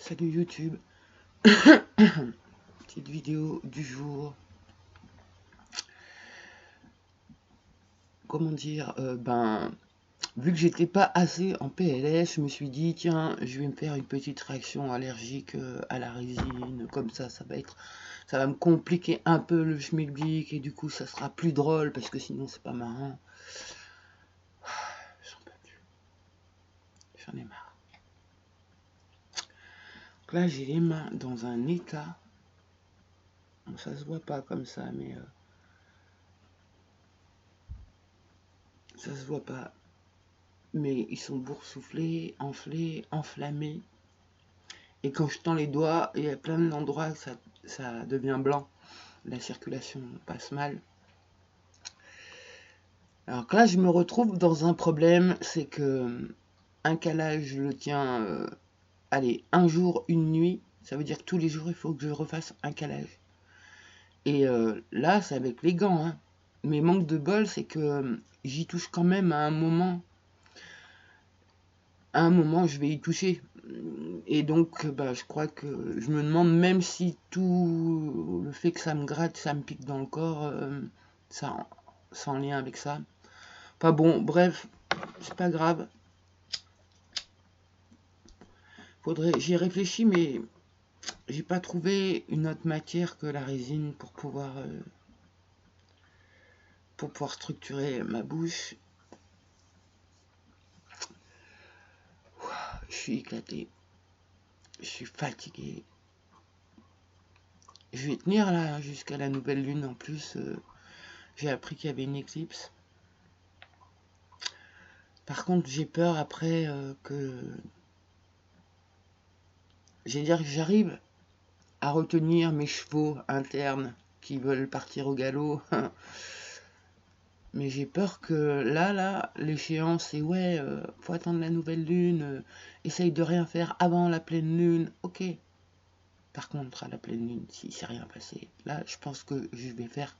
Salut YouTube. Petite vidéo du jour. Comment dire, vu que j'étais pas assez en PLS, je me suis dit tiens, je vais me faire une petite réaction allergique à la résine. Comme ça va me compliquer un peu le schmilblick et du coup ça sera plus drôle parce que sinon c'est pas marrant. J'en peux plus. J'en ai marre. Donc là j'ai les mains dans un état. Bon, ça se voit pas comme ça, mais ça se voit pas. Mais ils sont boursouflés, enflés, enflammés. Et quand je tends les doigts, il y a plein d'endroits où ça devient blanc. La circulation passe mal. Alors que là, je me retrouve dans un problème, c'est que un calage, je le tiens, allez, un jour, une nuit. Ça veut dire que tous les jours, il faut que je refasse un calage. Et là, c'est avec les gants. Hein. Mais manque de bol, c'est que j'y touche quand même à un moment. À un moment, je vais y toucher. Et donc, je crois que je me demande même si tout le fait que ça me gratte, ça me pique dans le corps, ça, c'est en lien avec ça. Pas bon, bref, c'est pas grave. J'y réfléchi, mais j'ai pas trouvé une autre matière que la résine pour pouvoir structurer ma bouche. Je suis éclaté. Je suis fatigué. Je vais tenir là jusqu'à la nouvelle lune. En plus, j'ai appris qu'il y avait une éclipse. Par contre, j'ai peur après que j'arrive à retenir mes chevaux internes qui veulent partir au galop. Mais j'ai peur que là, l'échéance, c'est ouais, faut attendre la nouvelle lune, essaye de rien faire avant la pleine lune, ok. Par contre, à la pleine lune, si c'est rien passé, là, je pense que je vais faire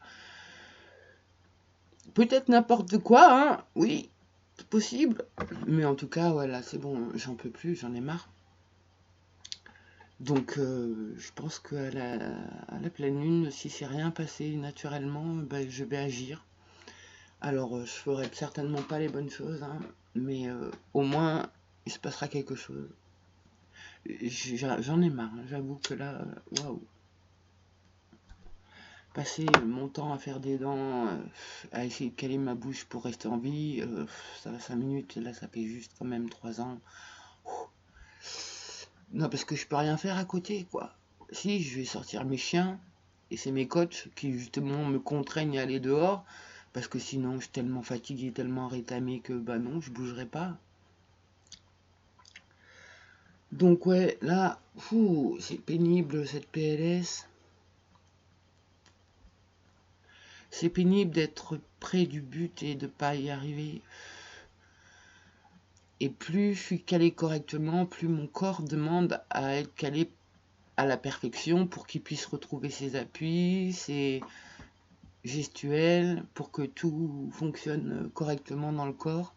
peut-être n'importe quoi, hein, oui, c'est possible. Mais en tout cas, voilà, c'est bon, j'en peux plus, j'en ai marre. Donc, je pense qu'à la pleine lune, si c'est rien passé naturellement, je vais agir. Alors, je ferai certainement pas les bonnes choses, hein, mais au moins, il se passera quelque chose. J'en ai marre, hein, j'avoue que là, waouh. Passer mon temps à faire des dents, à essayer de caler ma bouche pour rester en vie, ça va 5 minutes, là ça fait juste quand même 3 ans. Non, parce que je peux rien faire à côté, quoi. Si, je vais sortir mes chiens, et c'est mes coachs qui justement me contraignent à aller dehors, parce que sinon je suis tellement fatigué, tellement rétamé que non, je bougerai pas. Donc ouais, là, c'est pénible cette PLS. C'est pénible d'être près du but et de pas y arriver. Et plus je suis calé correctement, plus mon corps demande à être calé à la perfection pour qu'il puisse retrouver ses appuis, ses gestuels, pour que tout fonctionne correctement dans le corps.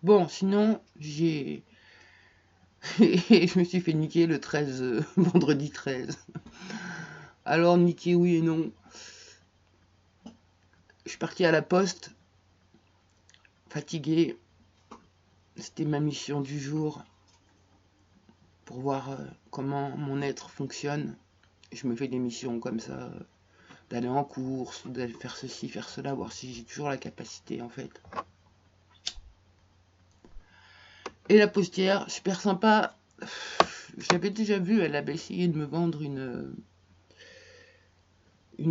Bon, sinon, je me suis fait niquer le 13, vendredi 13. Alors, niquer oui et non. Je suis parti à la poste, fatigué. C'était ma mission du jour pour voir comment mon être fonctionne. Je me fais des missions comme ça, d'aller en course, d'aller faire ceci, faire cela, voir si j'ai toujours la capacité en fait. Et la postière, super sympa. Je l'avais déjà vue, elle avait essayé de me vendre une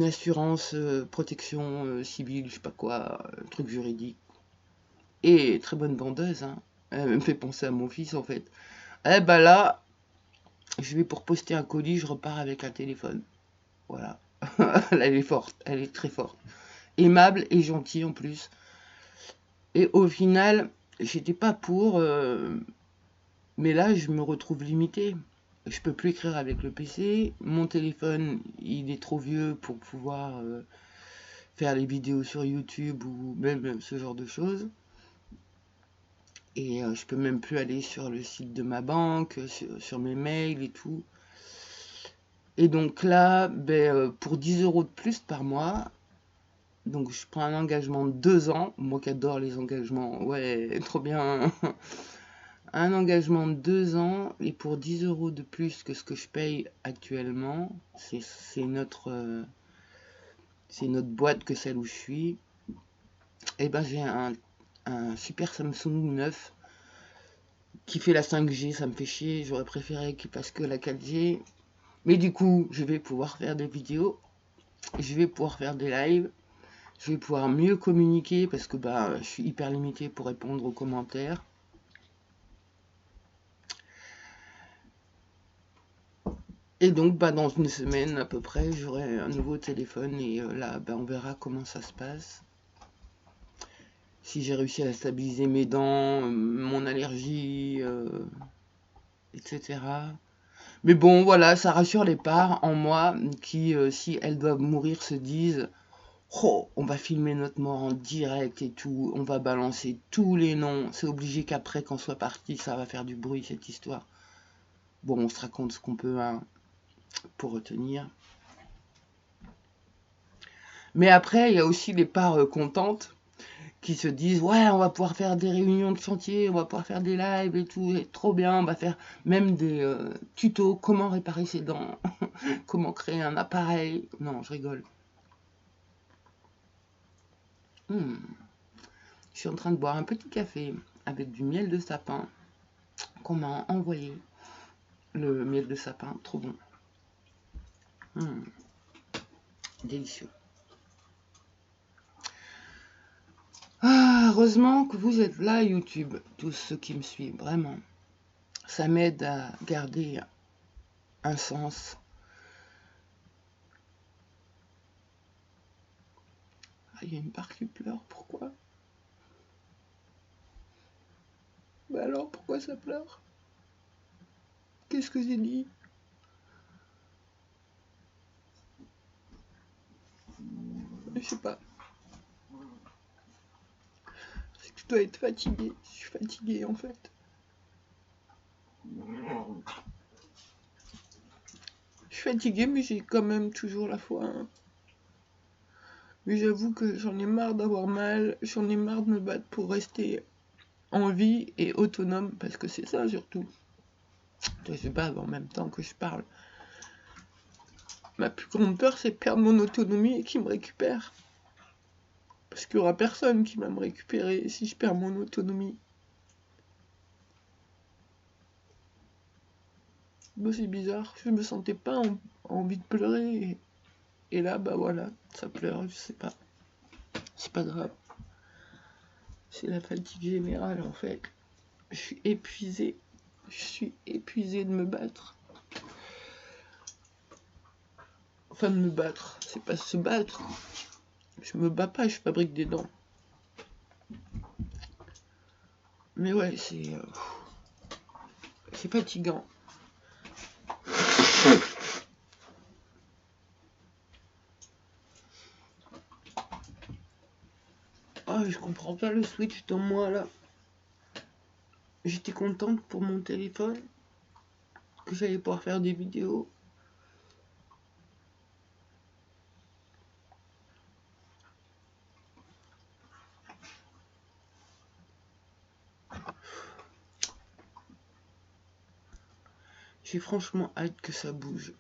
assurance protection civile, je sais pas quoi, truc juridique. Et très bonne vendeuse, hein. Elle me fait penser à mon fils en fait. Eh ben là, je vais pour poster un colis, je repars avec un téléphone. Voilà. Elle est forte, elle est très forte. Aimable et gentille en plus. Et au final, j'étais pas pour, mais là, je me retrouve limité. Je peux plus écrire avec le PC. Mon téléphone, il est trop vieux pour pouvoir faire les vidéos sur YouTube ou même ce genre de choses. Et je peux même plus aller sur le site de ma banque, sur mes mails et tout. Et donc là, pour 10 € de plus par mois, donc je prends un engagement de 2 ans. Moi qui adore les engagements, ouais, trop bien. Un engagement de 2 ans, et pour 10 € de plus que ce que je paye actuellement, c'est notre boîte que celle où je suis. Et ben j'ai un super Samsung 9 qui fait la 5G, ça me fait chier, j'aurais préféré qu'il passe que la 4G. Mais du coup, je vais pouvoir faire des vidéos, je vais pouvoir faire des lives, je vais pouvoir mieux communiquer parce que je suis hyper limité pour répondre aux commentaires. Et donc, dans une semaine à peu près, j'aurai un nouveau téléphone et là, on verra comment ça se passe. Si j'ai réussi à stabiliser mes dents, mon allergie, etc. Mais bon, voilà, ça rassure les parts en moi qui, si elles doivent mourir, se disent oh, on va filmer notre mort en direct et tout, on va balancer tous les noms. C'est obligé qu'après, qu'on soit parti, ça va faire du bruit cette histoire. Bon, on se raconte ce qu'on peut pour retenir. Mais après, il y a aussi les parts contentes qui se disent ouais, on va pouvoir faire des réunions de chantier, on va pouvoir faire des lives et tout, et trop bien, on va faire même des tutos, comment réparer ses dents, comment créer un appareil. Non, je rigole. Je suis en train de boire un petit café avec du miel de sapin qu'on m'a envoyé. Le miel de sapin, trop bon. Délicieux. Ah, heureusement que vous êtes là, YouTube, tous ceux qui me suivent, vraiment. Ça m'aide à garder un sens. Ah, il y a une part qui pleure, pourquoi? Alors, pourquoi ça pleure? Qu'est-ce que j'ai dit? Je sais pas. C'est que je dois être fatiguée. Je suis fatiguée, en fait. Je suis fatiguée, mais j'ai quand même toujours la foi. Mais j'avoue que j'en ai marre d'avoir mal. J'en ai marre de me battre pour rester en vie et autonome, parce que c'est ça surtout. Je bave en même temps que je parle. Ma plus grande peur, c'est de perdre mon autonomie et qu'il me récupère. Parce qu'il n'y aura personne qui va me récupérer si je perds mon autonomie. C'est bizarre, je me sentais pas envie de pleurer. Et là, voilà, ça pleure, je sais pas. C'est pas grave. C'est la fatigue générale en fait. Je suis épuisée. Je suis épuisée de me battre. Enfin, de me battre. C'est pas se battre. Je me bats pas, je fabrique des dents. Mais ouais, c'est fatigant. Ah, je comprends pas le switch dans moi là. J'étais contente pour mon téléphone, que j'allais pouvoir faire des vidéos. J'ai franchement hâte que ça bouge.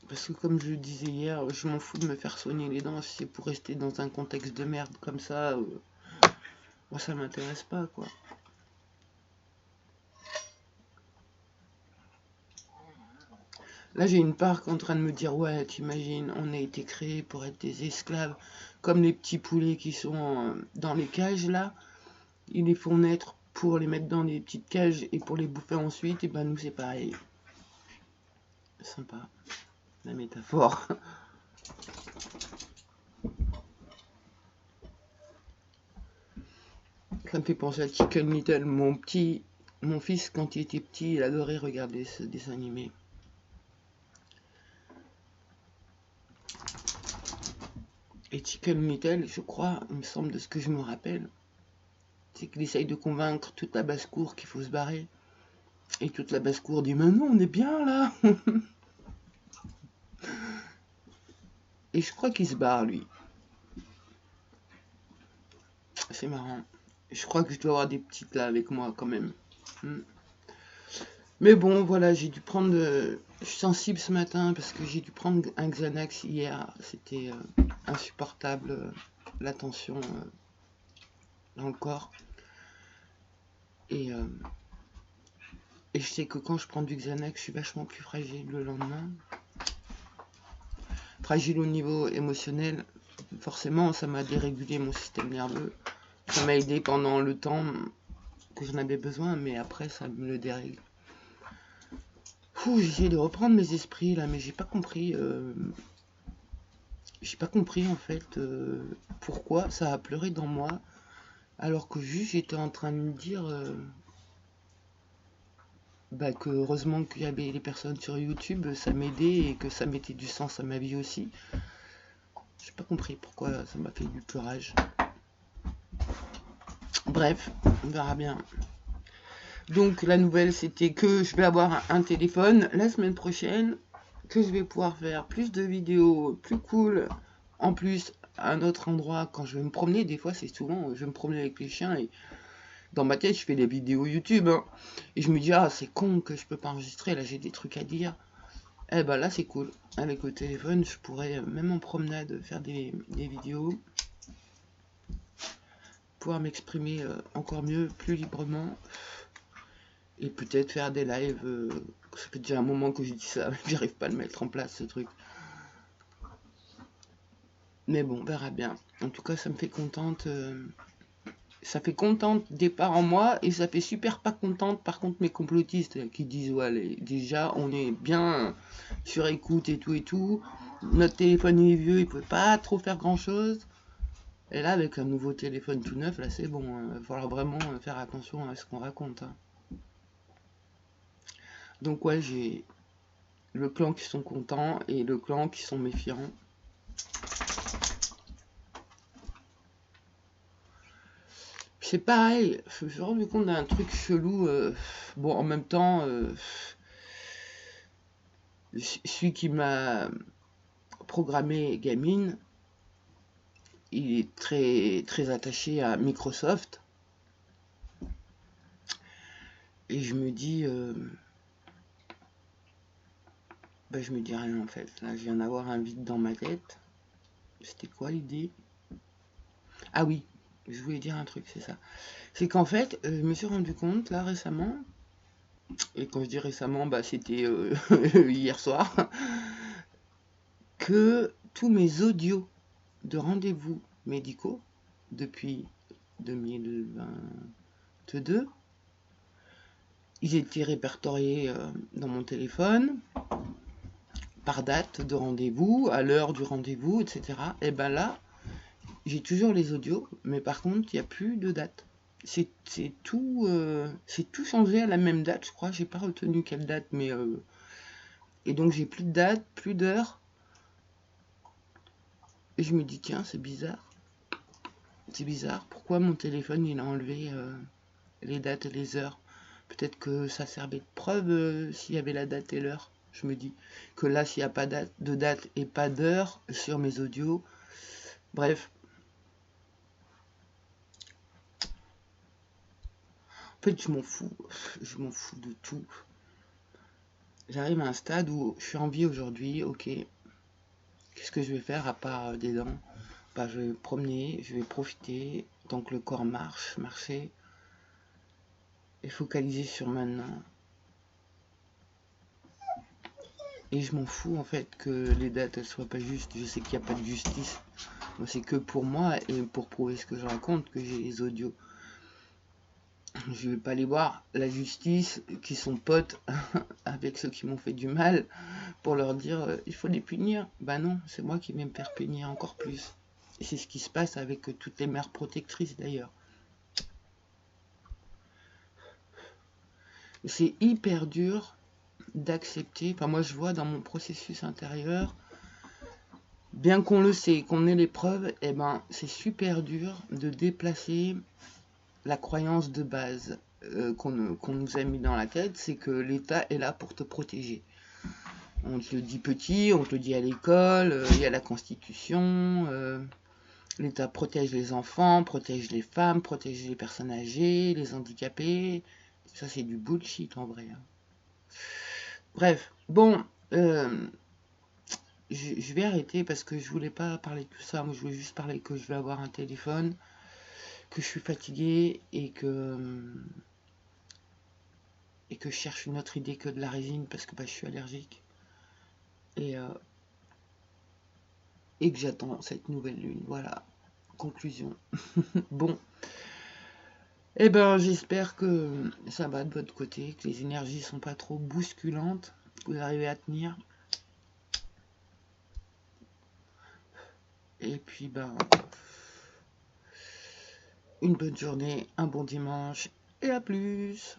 Parce que comme je le disais hier, je m'en fous de me faire soigner les dents. Si c'est pour rester dans un contexte de merde comme ça, moi ça m'intéresse pas quoi. Là j'ai une part qui est en train de me dire ouais, t'imagines, on a été créé pour être des esclaves, comme les petits poulets qui sont dans les cages là. Ils les font naître pour les mettre dans des petites cages et pour les bouffer ensuite, et nous c'est pareil. Sympa, la métaphore. Ça me fait penser à Chicken Little. Mon fils, quand il était petit, il adorait regarder ce dessin animé. Et Chicken Little, je crois, il me semble de ce que je me rappelle, C'est qu'il essaye de convaincre toute la basse-cour qu'il faut se barrer. Et toute la basse-cour dit, mais non, on est bien là. Et je crois qu'il se barre, lui. C'est marrant. Je crois que je dois avoir des petites là avec moi quand même. Mais bon, voilà, j'ai dû prendre... je suis sensible ce matin parce que j'ai dû prendre un Xanax hier. C'était insupportable, la tension dans le corps. Et je sais que quand je prends du Xanax, je suis vachement plus fragile le lendemain. Fragile au niveau émotionnel. Forcément, ça m'a dérégulé mon système nerveux. Ça m'a aidé pendant le temps que j'en avais besoin, mais après, ça me le dérègle. J'essaie de reprendre mes esprits là, mais j'ai pas compris. J'ai pas compris en fait pourquoi ça a pleuré dans moi, alors que juste j'étais en train de me dire que heureusement qu'il y avait les personnes sur YouTube, ça m'aidait et que ça mettait du sens à ma vie aussi. J'ai pas compris pourquoi ça m'a fait du pleurage. Bref, on verra bien. Donc la nouvelle c'était que je vais avoir un téléphone la semaine prochaine, que je vais pouvoir faire plus de vidéos plus cool. En plus, à un autre endroit, quand je vais me promener, des fois c'est souvent, je vais me promener avec les chiens et dans ma tête je fais des vidéos YouTube. Et je me dis, ah c'est con que je peux pas enregistrer, là j'ai des trucs à dire. Eh ben là c'est cool, avec le téléphone je pourrais même en promenade faire des vidéos. Pouvoir m'exprimer encore mieux, plus librement. Et peut-être faire des lives. Ça fait déjà un moment que je dis ça, mais j'arrive pas à le mettre en place ce truc. Mais bon, on verra bien. En tout cas, ça me fait contente. Ça fait contente des parts en moi et ça fait super pas contente par contre mes complotistes qui disent ouais, déjà on est bien sur écoute et tout. Notre téléphone est vieux, il peut pas trop faire grand chose. Et là, avec un nouveau téléphone tout neuf, là c'est bon. Il va falloir vraiment faire attention à ce qu'on raconte. Donc ouais, j'ai le clan qui sont contents et le clan qui sont méfiants. C'est pareil, je me suis rendu compte d'un truc chelou. Bon, en même temps, celui qui m'a programmé Gaming, il est très, très attaché à Microsoft. Et je me dis... je me dis rien en fait. Là, je viens d'avoir un vide dans ma tête. C'était quoi l'idée? Ah oui, je voulais dire un truc, c'est ça. C'est qu'en fait, je me suis rendu compte là récemment, et quand je dis récemment, c'était hier soir, que tous mes audios de rendez-vous médicaux depuis 2022, ils étaient répertoriés dans mon téléphone par date de rendez-vous, à l'heure du rendez-vous, etc. Et ben là, j'ai toujours les audios, mais par contre, il n'y a plus de date. C'est tout changé à la même date, je crois. J'ai pas retenu quelle date, mais et donc j'ai plus de date, plus d'heure. Et je me dis tiens, c'est bizarre. C'est bizarre. Pourquoi mon téléphone il a enlevé les dates et les heures? Peut-être que ça servait de preuve s'il y avait la date et l'heure. Je me dis que là, s'il n'y a pas de date et pas d'heure sur mes audios, bref. En fait, je m'en fous de tout. J'arrive à un stade où je suis en vie aujourd'hui, ok. Qu'est-ce que je vais faire à part des dents? Je vais me promener, je vais profiter, tant que le corps marcher, et focaliser sur maintenant. Et je m'en fous en fait que les dates elles soient pas justes. Je sais qu'il n'y a pas de justice. Moi, c'est que pour moi et pour prouver ce que je raconte que j'ai les audios. Je vais pas aller voir la justice qui sont potes avec ceux qui m'ont fait du mal pour leur dire il faut les punir. Bah non, c'est moi qui vais me faire punir encore plus. Et c'est ce qui se passe avec toutes les mères protectrices d'ailleurs. C'est hyper dur d'accepter. Enfin, moi je vois dans mon processus intérieur, bien qu'on le sait, qu'on ait les preuves, c'est super dur de déplacer la croyance de base qu'on nous a mis dans la tête, c'est que l'État est là pour te protéger. On te le dit petit, on te le dit à l'école, il y a la Constitution, l'État protège les enfants, protège les femmes, protège les personnes âgées, les handicapés. Ça, c'est du bullshit en vrai. Bref, bon, je vais arrêter parce que je voulais pas parler de tout ça. Moi, je voulais juste parler que je vais avoir un téléphone, que je suis fatigué et que je cherche une autre idée que de la résine parce que je suis allergique. Et, et que j'attends cette nouvelle lune. Voilà, conclusion. Bon, eh ben j'espère que ça va de votre côté, que les énergies sont pas trop bousculantes, que vous arrivez à tenir. Et puis ben une bonne journée, un bon dimanche et à plus.